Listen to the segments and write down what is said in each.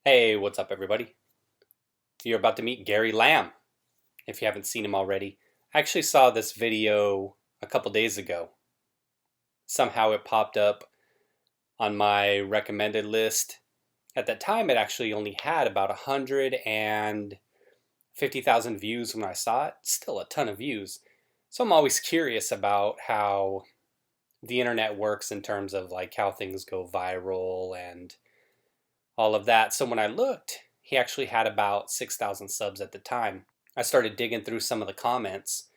Hey, what's up, everybody? You're about to meet Gary Lamb, if you haven't seen him already. I actually saw this video a couple days ago. Somehow it popped up on my recommended list. At that time, it actually only had about 150,000 views when I saw it. Still a ton of views. So I'm always curious about how the internet works in terms of like how things go viral and all of that. So when I looked, he actually had about 6,000 subs at the time. I started digging through some of the comments,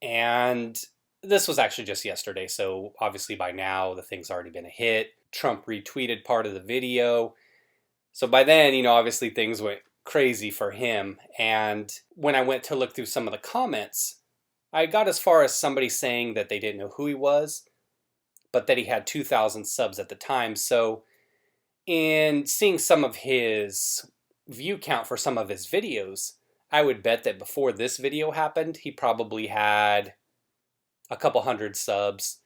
and this was actually just yesterday, so obviously by now the thing's already been a hit. Trump retweeted part of the video. So by then, obviously things went crazy for him. And when I went to look through some of the comments, I got as far as somebody saying that they didn't know who he was, but that he had 2,000 subs at the time. So in seeing some of his view count for some of his videos, I would bet that before this video happened, he probably had a couple hundred subs,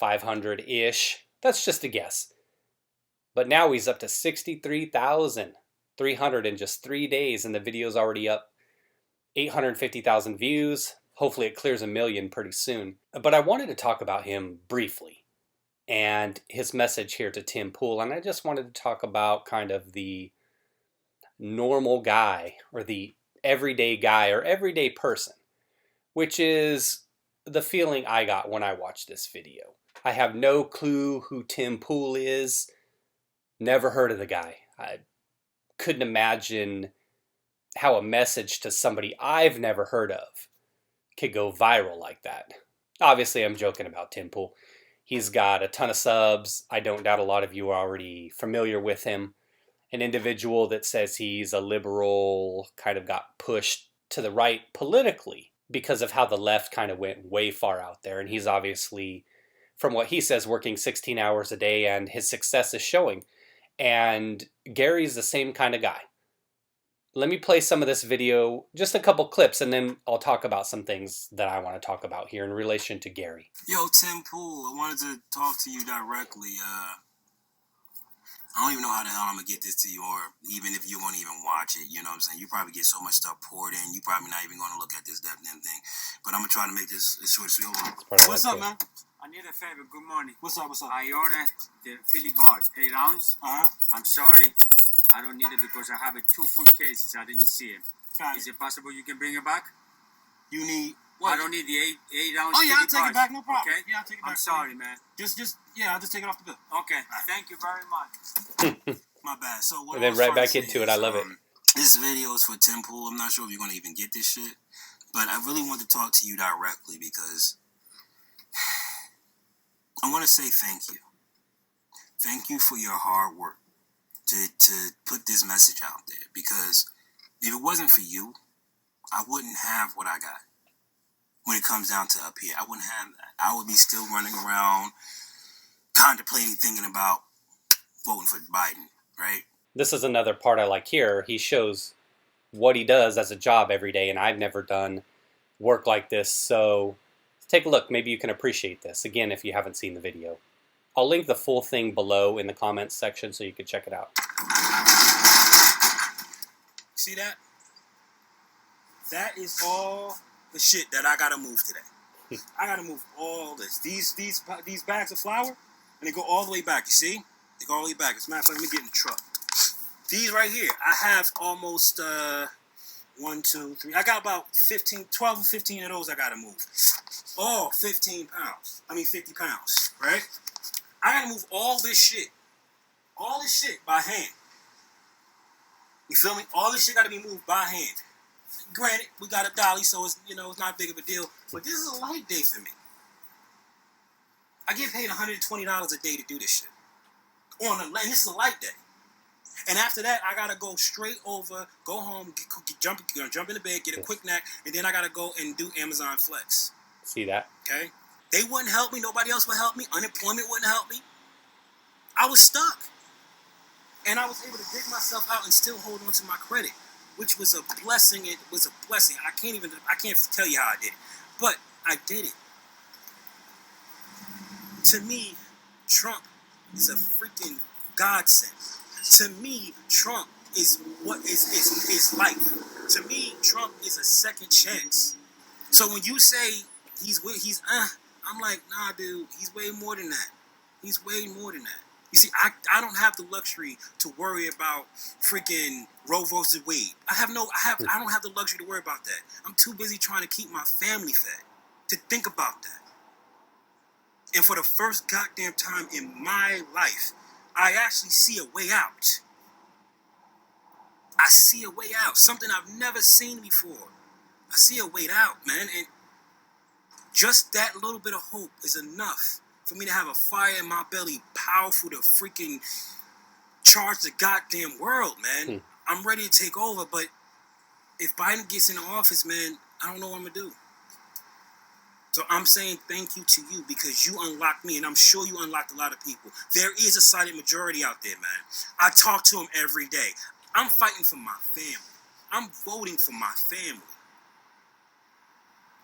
500-ish. That's just a guess. But now he's up to 63,300 in just 3 days, and the video's already up 850,000 views. Hopefully it clears 1 million pretty soon. But I wanted to talk about him briefly and his message here to Tim Pool. And I just wanted to talk about kind of the normal guy or the everyday guy or everyday person, which is the feeling I got when I watched this video. I have no clue who Tim Pool is. Never heard of the guy. I couldn't imagine how a message to somebody I've never heard of could go viral like that. Obviously, I'm joking about Tim Pool. He's got a ton of subs. I don't doubt a lot of you are already familiar with him. An individual that says he's a liberal, kind of got pushed to the right politically because of how the left kind of went way far out there. And he's obviously, from what he says, working 16 hours a day, and his success is showing. And Gary's the same kind of guy. Let me play some of this video, just a couple clips, and then I'll talk about some things that I want to talk about here in relation to Gary. Yo, Tim Pool, I wanted to talk to you directly. I don't even know how the hell I'm going to get this to you, or even if you won't even watch it, you know what I'm saying? You probably get so much stuff poured in, you probably not even going to look at this damn thing. But I'm going to try to make this as short as you want. What's up, man? I need a favor. Good morning. What's up? I ordered the Philly bars, 8 ounce. I'm sorry. I don't need it because I have 2 full cases. I didn't see it. Is it possible you can bring it back? You need... What? I don't need the 8 ounce. Oh, yeah, I'll take it back. No problem. Okay? Yeah, I'll take it back. I'm sorry, man. I'll just take it off the bill. Okay. Right. Thank you very much. My bad. So what and then right back into it. I love it. This video is for Tim Pool. I'm not sure if you're going to even get this shit, but I really want to talk to you directly because I want to say thank you. Thank you for your hard work to put this message out there, because if it wasn't for you, I wouldn't have what I got. When it comes down to up here, I wouldn't have that. I would be still running around contemplating, thinking about voting for Biden, right? This is another part I like here. He shows what he does as a job every day, and I've never done work like this, so take a look. Maybe you can appreciate this, again, if you haven't seen the video. I'll link the full thing below in the comments section so you can check it out. See that? That is all the shit that I gotta move today. I gotta move all this. These bags of flour, and they go all the way back. You see? They go all the way back. As a matter of fact, let me get in the truck. These right here, I have almost 1, 2, 3. I got about 12 or 15 of those I gotta move. All 50 pounds, right? I gotta move all this shit by hand. You feel me? All this shit gotta be moved by hand. Granted, we got a dolly, so it's it's not big of a deal. But this is a light day for me. I get paid $120 a day to do this shit. And this is a light day. And after that, I gotta go straight over, go home, jump in the bed, get a quick nap, and then I gotta go and do Amazon Flex. See that? Okay? They wouldn't help me. Nobody else would help me. Unemployment wouldn't help me. I was stuck. And I was able to dig myself out and still hold on to my credit, which was a blessing. It was a blessing. I can't tell you how I did it, but I did it. To me, Trump is a freaking godsend. To me, Trump is what is life. To me, Trump is a second chance. So when you say I'm like, nah, dude, he's way more than that. He's way more than that. You see, I don't have the luxury to worry about freaking Roe versus Wade. I don't have the luxury to worry about that. I'm too busy trying to keep my family fed to think about that. And for the first goddamn time in my life, I actually see a way out. I see a way out. Something I've never seen before. I see a way out, man. And just that little bit of hope is enough for me to have a fire in my belly, powerful to freaking charge the goddamn world, man. I'm ready to take over, but if Biden gets into office, man, I don't know what I'm going to do. So I'm saying thank you to you because you unlocked me, and I'm sure you unlocked a lot of people. There is a silent majority out there, man. I talk to them every day. I'm fighting for my family. I'm voting for my family.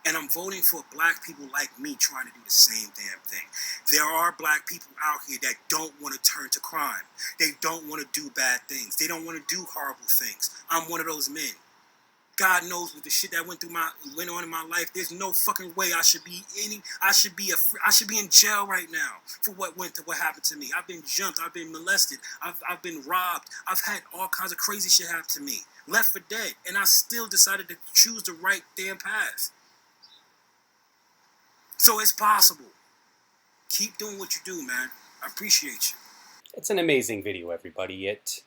And I'm voting for black people like me trying to do the same damn thing. There are black people out here that don't want to turn to crime. They don't want to do bad things. They don't want to do horrible things. I'm one of those men. God knows with the shit that went on in my life, there's no fucking way I should be in jail right now for what happened to me. I've been jumped, I've been molested, I've been robbed, I've had all kinds of crazy shit happen to me, left for dead, and I still decided to choose the right damn path. So it's possible. Keep doing what you do, man. I appreciate you. It's an amazing video, everybody. It's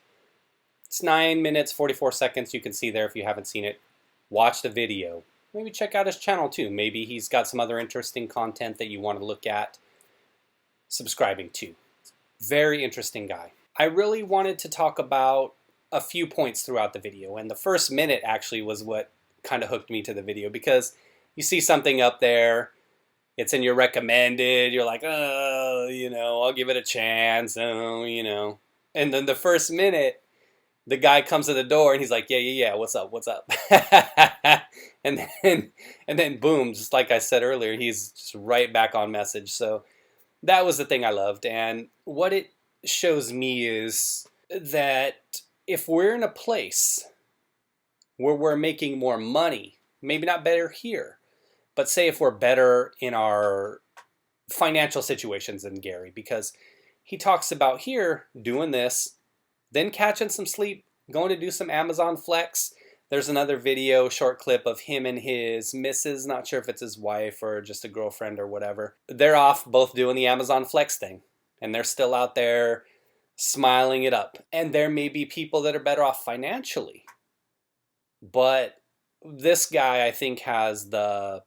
9 minutes, 44 seconds. You can see there if you haven't seen it. Watch the video. Maybe check out his channel too. Maybe he's got some other interesting content that you want to look at subscribing to. Very interesting guy. I really wanted to talk about a few points throughout the video, and the first minute actually was what kind of hooked me to the video, because you see something up there, it's in your recommended, you're like, oh, I'll give it a chance, and then the first minute, the guy comes to the door and he's like, yeah, what's up? and then boom, just like I said earlier, he's just right back on message. So that was the thing I loved. And what it shows me is that if we're in a place where we're making more money, maybe not better here, but say if we're better in our financial situations than Gary, because he talks about here doing this, then catching some sleep, going to do some Amazon flex. There's another video, short clip of him and his missus, not sure if it's his wife or just a girlfriend or whatever. They're off both doing the Amazon flex thing, and they're still out there smiling it up. And there may be people that are better off financially, but this guy, I think, has the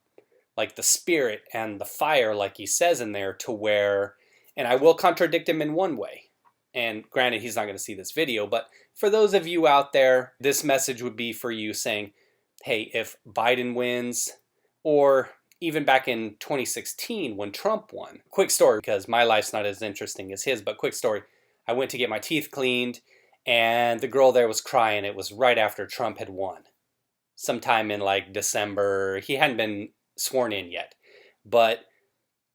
spirit and the fire, like he says in there, to where, and I will contradict him in one way. And granted, he's not going to see this video, but for those of you out there, this message would be for you saying, hey, if Biden wins, or even back in 2016 when Trump won. Quick story, because my life's not as interesting as his, but quick story. I went to get my teeth cleaned, and the girl there was crying. It was right after Trump had won. Sometime in like December. He hadn't been sworn in yet. But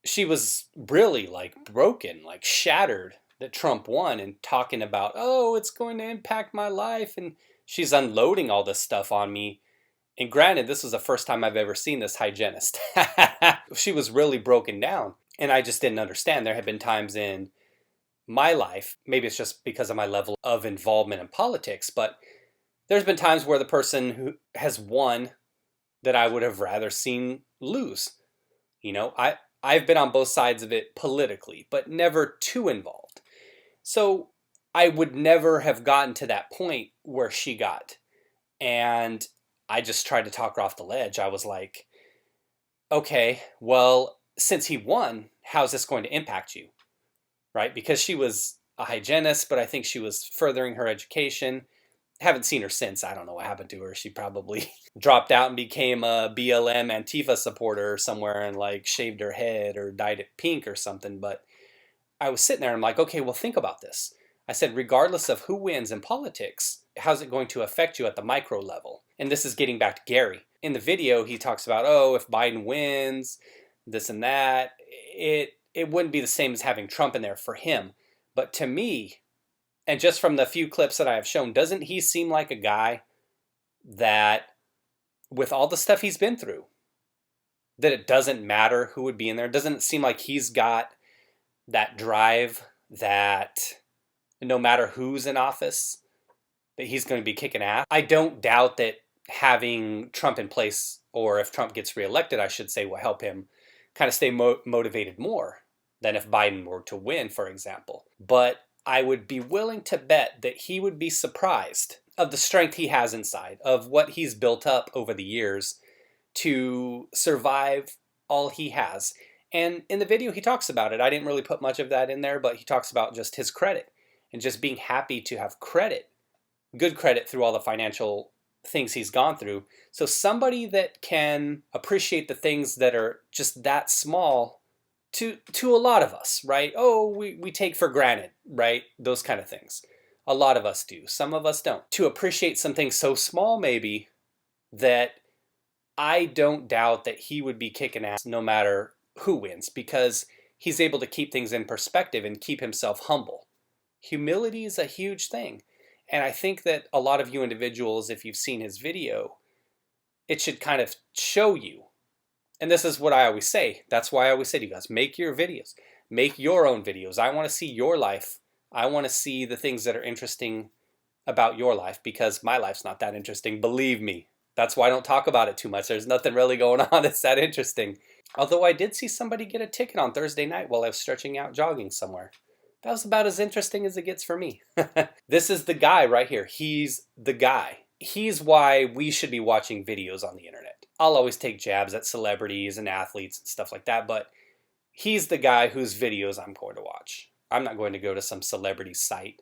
she was really like broken, like shattered that Trump won, and talking about, oh, it's going to impact my life. And she's unloading all this stuff on me. And granted, this was the first time I've ever seen this hygienist. She was really broken down. And I just didn't understand. There had been times in my life, maybe it's just because of my level of involvement in politics, but there's been times where the person who has won that I would have rather seen lose. I've been on both sides of it politically, but never too involved. So I would never have gotten to that point where she got. And I just tried to talk her off the ledge. I was like, okay, well, since he won, how's this going to impact you? Right? Because she was a hygienist, but I think she was furthering her education. Haven't seen her since. I don't know what happened to her. She probably dropped out and became a BLM Antifa supporter somewhere and like shaved her head or dyed it pink or something. But I was sitting there and I'm like, okay, well, think about this. I said, regardless of who wins in politics, how's it going to affect you at the micro level? And this is getting back to Gary. In the video, he talks about, oh, if Biden wins, this and that, it wouldn't be the same as having Trump in there for him. But to me, And just from the few clips that I have shown, doesn't he seem like a guy that, with all the stuff he's been through, that it doesn't matter who would be in there? Doesn't it seem like he's got that drive that no matter who's in office, that he's going to be kicking ass? I don't doubt that having Trump in place, or if Trump gets reelected, I should say, will help him kind of stay motivated more than if Biden were to win, for example. But I would be willing to bet that he would be surprised of the strength he has inside, of what he's built up over the years to survive all he has. And in the video, he talks about it. I didn't really put much of that in there, but he talks about just his credit and just being happy to have credit, good credit through all the financial things he's gone through. So somebody that can appreciate the things that are just that small to a lot of us, right? Oh, we take for granted, right? Those kind of things. A lot of us do. Some of us don't. To appreciate something so small, maybe, that I don't doubt that he would be kicking ass no matter who wins, because he's able to keep things in perspective and keep himself humble. Humility is a huge thing. And I think that a lot of you individuals, if you've seen his video, it should kind of show you. And this is what I always say. That's why I always say to you guys, make your videos. Make your own videos. I want to see your life. I want to see the things that are interesting about your life, because my life's not that interesting. Believe me. That's why I don't talk about it too much. There's nothing really going on that's that interesting. Although I did see somebody get a ticket on Thursday night while I was stretching out jogging somewhere. That was about as interesting as it gets for me. This is the guy right here. He's the guy. He's why we should be watching videos on the internet. I'll always take jabs at celebrities and athletes and stuff like that, but he's the guy whose videos I'm going to watch. I'm not going to go to some celebrity site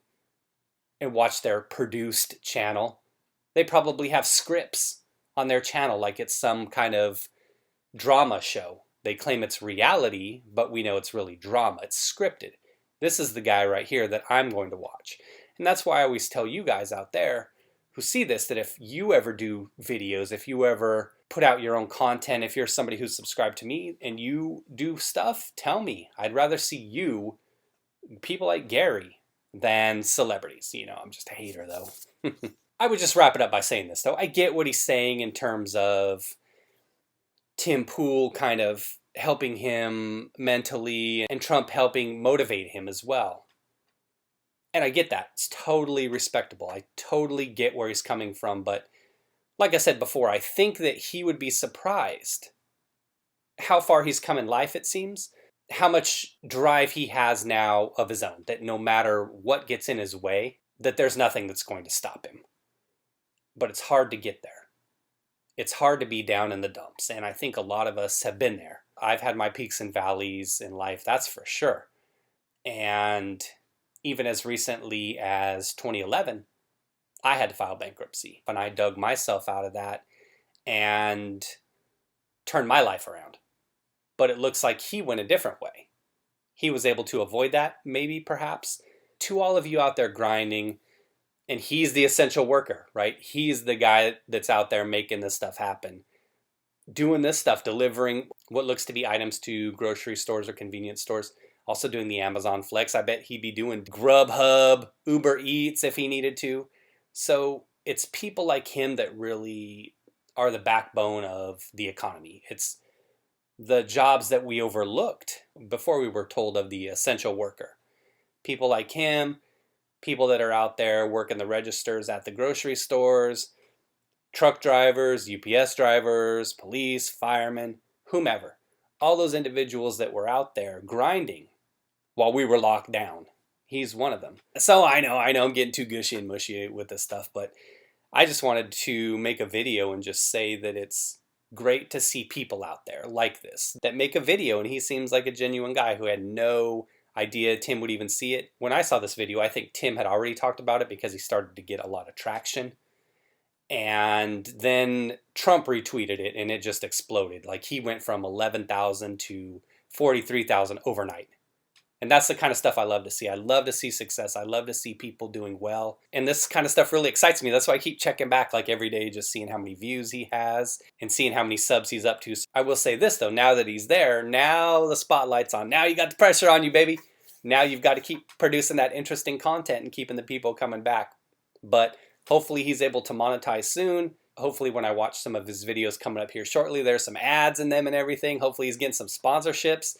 and watch their produced channel. They probably have scripts on their channel like it's some kind of drama show. They claim it's reality, but we know it's really drama. It's scripted. This is the guy right here that I'm going to watch. And that's why I always tell you guys out there who see this, that if you ever do videos, if you ever put out your own content, if you're somebody who's subscribed to me and you do stuff, tell me. I'd rather see you, people like Gary, than celebrities. You know, I'm just a hater though. I would just wrap it up by saying this though. I get what he's saying in terms of Tim Pool kind of helping him mentally and Trump helping motivate him as well. And I get that. It's totally respectable. I totally get where he's coming from. But like I said before, I think that he would be surprised how far he's come in life, it seems. How much drive he has now of his own. That no matter what gets in his way, that there's nothing that's going to stop him. But it's hard to get there. It's hard to be down in the dumps. And I think a lot of us have been there. I've had my peaks and valleys in life, that's for sure. And even as recently as 2011, I had to file bankruptcy. And I dug myself out of that and turned my life around. But it looks like he went a different way. He was able to avoid that, maybe, perhaps. To all of you out there grinding, and he's the essential worker, right? He's the guy that's out there making this stuff happen. Doing this stuff, delivering what looks to be items to grocery stores or convenience stores. Also doing the Amazon Flex. I bet he'd be doing Grubhub, Uber Eats if he needed to. So it's people like him that really are the backbone of the economy. It's the jobs that we overlooked before we were told of the essential worker. People like him, people that are out there working the registers at the grocery stores, truck drivers, UPS drivers, police, firemen, whomever. All those individuals that were out there grinding while we were locked down. He's one of them. So I know I'm getting too gushy and mushy with this stuff, but I just wanted to make a video and just say that it's great to see people out there like this that make a video, and he seems like a genuine guy who had no idea Tim would even see it. When I saw this video, I think Tim had already talked about it because he started to get a lot of traction. And then Trump retweeted it and it just exploded. Like he went from 11,000 to 43,000 overnight. And that's the kind of stuff I love to see. I love to see success. I love to see people doing well. And this kind of stuff really excites me. That's why I keep checking back like every day, just seeing how many views he has and seeing how many subs he's up to. So I will say this though, now that he's there, now the spotlight's on. Now you got the pressure on you, baby. now you've got to keep producing that interesting content and keeping the people coming back. But hopefully he's able to monetize soon. Hopefully when I watch some of his videos coming up here shortly, there's some ads in them and everything. Hopefully he's getting some sponsorships.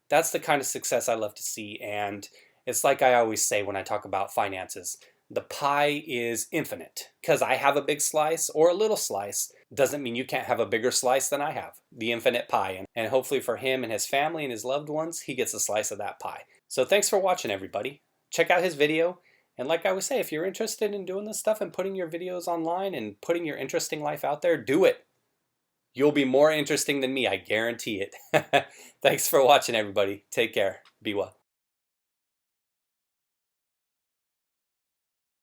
That's the kind of success I love to see. And it's like I always say when I talk about finances, the pie is infinite. Because I have a big slice or a little slice doesn't mean you can't have a bigger slice than I have. The infinite pie. And hopefully for him and his family and his loved ones, he gets a slice of that pie. So thanks for watching, everybody. Check out his video. And like I always say, if you're interested in doing this stuff and putting your videos online and putting your interesting life out there, do it. You'll be more interesting than me, I guarantee it. Thanks for watching, everybody. Take care. Be well.